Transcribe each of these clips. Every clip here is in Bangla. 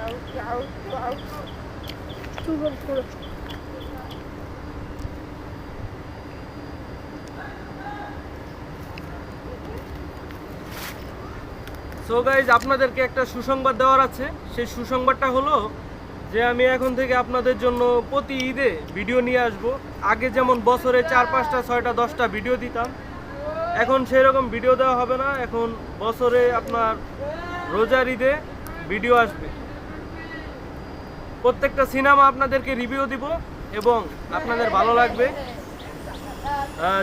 সো গাইজ, আপনাদেরকে একটা সুসংবাদ দেওয়ার আছে। সেই সুসংবাদটা হলো যে আমি এখন থেকে আপনাদের জন্য প্রতি ঈদে ভিডিও নিয়ে আসব। আগে যেমন বছরে 4, 5টা, 6টা, 10টা ভিডিও দিতাম, এখন সেই রকম ভিডিও দেওয়া হবে না। এখন বছরে আপনার রোজার ঈদে ভিডিও আসবে। প্রত্যেকটা সিনেমা আপনাদেরকে রিভিউ দিব এবং আপনাদের ভালো লাগবে।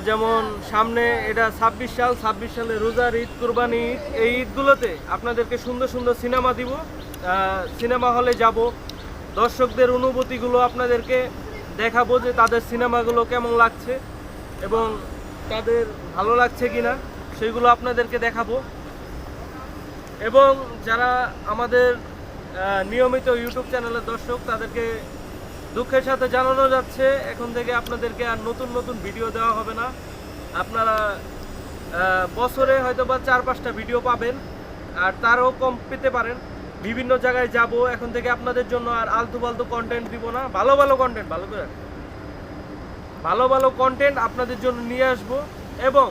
যেমন সামনে এটা 26 সালে রোজার ঈদ, কুরবানি ঈদ, এই ঈদগুলোতে আপনাদেরকে সুন্দর সুন্দর সিনেমা দিব। সিনেমা হলে যাব, দর্শকদের অনুভূতিগুলো আপনাদেরকে দেখাবো যে তাদের সিনেমাগুলো কেমন লাগছে এবং তাদের ভালো লাগছে কিনা সেইগুলো আপনাদেরকে দেখাবো। এবং যারা আমাদের নিয়মিত ইউটিউব চ্যানেলের দর্শক, তাদেরকে দুঃখের সাথে জানানো যাচ্ছে এখন থেকে আপনাদেরকে আর নতুন নতুন ভিডিও দেওয়া হবে না। আপনারা বছরে হয়তো বা 4-5টা ভিডিও পাবেন, আর তারও কম পেতে পারেন। বিভিন্ন জায়গায় যাব, এখন থেকে আপনাদের জন্য আর আলতু ফালতু কন্টেন্ট দিব না। ভালো ভালো কন্টেন্ট, ভালো ভালো কন্টেন্ট আপনাদের জন্য নিয়ে আসব এবং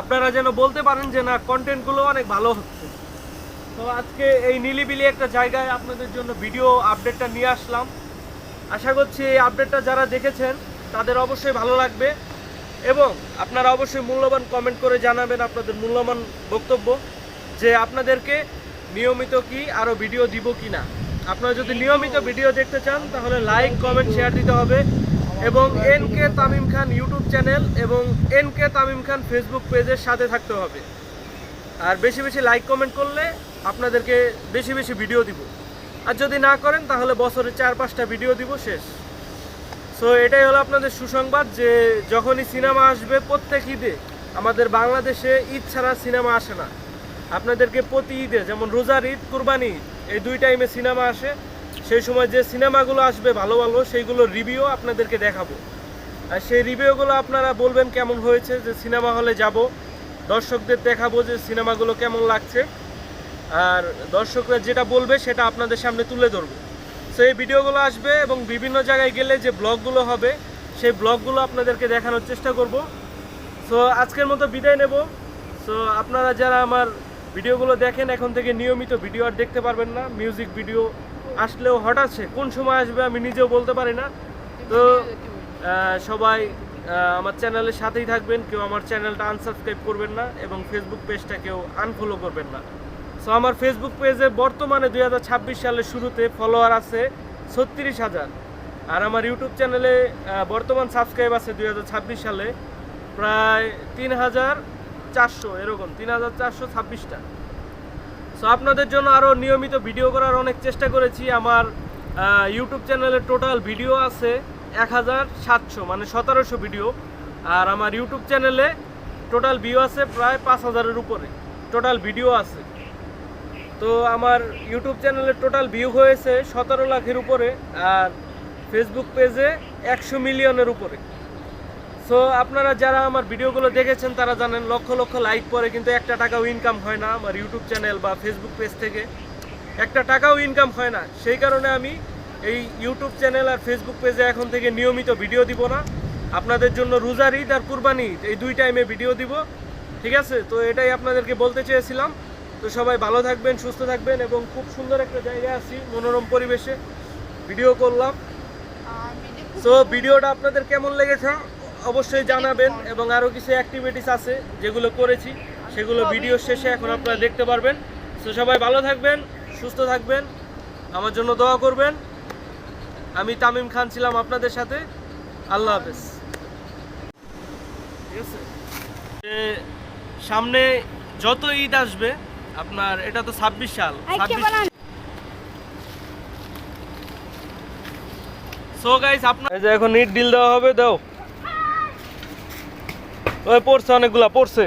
আপনারা যেন বলতে পারেন যে না, কন্টেন্টগুলো অনেক ভালো হচ্ছে। তো আজকে এই নিলিবিলি একটা জায়গায় আপনাদের জন্য ভিডিও আপডেটটা নিয়ে আসলাম। আশা করছি এই আপডেটটা যারা দেখেছেন তাদের অবশ্যই ভালো লাগবে এবং আপনারা অবশ্যই মূল্যবান কমেন্ট করে জানাবেন আপনাদের মূল্যবান বক্তব্য যে আপনাদেরকে নিয়মিত কি আরও ভিডিও দিব কি না। আপনারা যদি নিয়মিত ভিডিও দেখতে চান তাহলে লাইক, কমেন্ট, শেয়ার দিতে হবে এবং NK তামিম খান ইউটিউব চ্যানেল এবং NK তামিম খান ফেসবুক পেজের সাথে থাকতে হবে। আর বেশি বেশি লাইক কমেন্ট করলে আপনাদেরকে বেশি বেশি ভিডিও দিব। আর যদি না করেন তাহলে বছরে 4-5টা ভিডিও দিব, শেষ। সো এটাই হলো আপনাদের সুসংবাদ যে যখনই সিনেমা আসবে, প্রত্যেক ঈদে আমাদের বাংলাদেশে ঈদ ছাড়া সিনেমা আসে না। আপনাদেরকে প্রতি ঈদে, যেমন রোজার ঈদ, কুরবানি ঈদ, এই 2 টাইমে সিনেমা আসে। সেই সময় যে সিনেমাগুলো আসবে ভালো ভালো, সেইগুলোর রিভিউ আপনাদেরকে দেখাবো। আর সেই রিভিউগুলো আপনারা বলবেন কেমন হয়েছে, যে সিনেমা হলে যাব, দর্শকদের দেখাবো যে সিনেমাগুলো কেমন লাগছে, আর দর্শকরা যেটা বলবে সেটা আপনাদের সামনে তুলে ধরবো। সো এই ভিডিওগুলো আসবে এবং বিভিন্ন জায়গায় গেলে যে ব্লগগুলো হবে সেই ব্লগগুলো আপনাদেরকে দেখানোর চেষ্টা করব। সো আজকের মতো বিদায় নেব। সো আপনারা যারা আমার ভিডিওগুলো দেখেন, এখন থেকে নিয়মিত ভিডিও আর দেখতে পারবেন না। মিউজিক ভিডিও আসলেও হঠাৎ কোন সময় আসবে আমি নিজেও বলতে পারি না। তো সবাই আমার চ্যানেলের সাথেই থাকবেন, কেউ আমার চ্যানেলটা আনসাবস্ক্রাইব করবেন না এবং ফেসবুক পেজটা কেউ আনফলো করবেন না। সো আমার ফেসবুক পেজে বর্তমানে 2026 সালের শুরুতে ফলোয়ার আছে 36,000, আর আমার ইউটিউব চ্যানেলে বর্তমান সাবস্ক্রাইব আছে 2026 সালে প্রায় 3,400, এরকম 3,426টা। সো আপনাদের জন্য আরও নিয়মিত ভিডিও করার অনেক চেষ্টা করেছি। আমার ইউটিউব চ্যানেলে টোটাল ভিডিও আছে 1,700, মানে 1700 ভিডিও। আর আমার ইউটিউব চ্যানেলে টোটাল ভিউ আছে প্রায় 5,000-এর উপরে টোটাল ভিডিও আছে। তো আমার ইউটিউব চ্যানেলে টোটাল ভিউ হয়েছে 17 লাখের উপরে, আর ফেসবুক পেজে 100 মিলিয়নের উপরে। সো আপনারা যারা আমার ভিডিওগুলো দেখেছেন তারা জানেন, লক্ষ লক্ষ লাইক পরে কিন্তু একটা টাকাও ইনকাম হয় না আমার ইউটিউব চ্যানেল বা ফেসবুক পেজ থেকে, একটা টাকাও ইনকাম হয় না। সেই কারণে আমি এই ইউটিউব চ্যানেল আর ফেসবুক পেজে এখন থেকে নিয়মিত ভিডিও দিব না। আপনাদের জন্য রোজার ঈদ আর কুরবানি ঈদ, এই 2 টাইমে ভিডিও দিব, ঠিক আছে? তো এটাই আপনাদেরকে বলতে চেয়েছিলাম। তো সবাই ভালো থাকবেন, সুস্থ থাকবেন এবং খুব সুন্দর একটা জায়গায় আছি, মনোরম পরিবেশে ভিডিও করলাম। সো ভিডিওটা আপনাদের কেমন লেগেছে অবশ্যই জানাবেন এবং আরও কিছু অ্যাক্টিভিটিস আছে যেগুলো করেছি, সেগুলো ভিডিও শেষে এখন আপনারা দেখতে পারবেন। সো সবাই ভালো থাকবেন, সুস্থ থাকবেন, আমার জন্য দোয়া করবেন। আমি তামিম খান ছিলাম আপনাদের সাথে। আল্লাহ হাফেজ। ঠিক আছে, সামনে যত ঈদ আসবে আপনার, এটা তো 26 সাল, 26। সো গাইস, আপনার এই যে এখন ইট ডিল দেওয়া হবে, দাও। ওই পড়ছে, অনেকগুলা পড়ছে।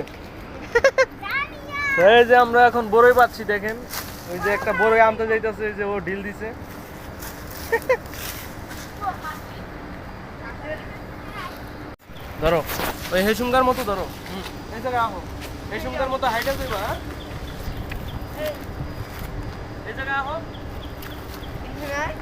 এই যে আমরা এখন বড়ই পাচ্ছি, দেখেন ওই যে একটা বড়ই আনতে যাইতেছে, যে ও ঢিল দিছে। ধরো, ওই হেসুমকার মতো ধরো। এই জায়গায় আহো, হেসুমকার মতো হাইটা যাইবা। এই জায়গায় আহো। এখানে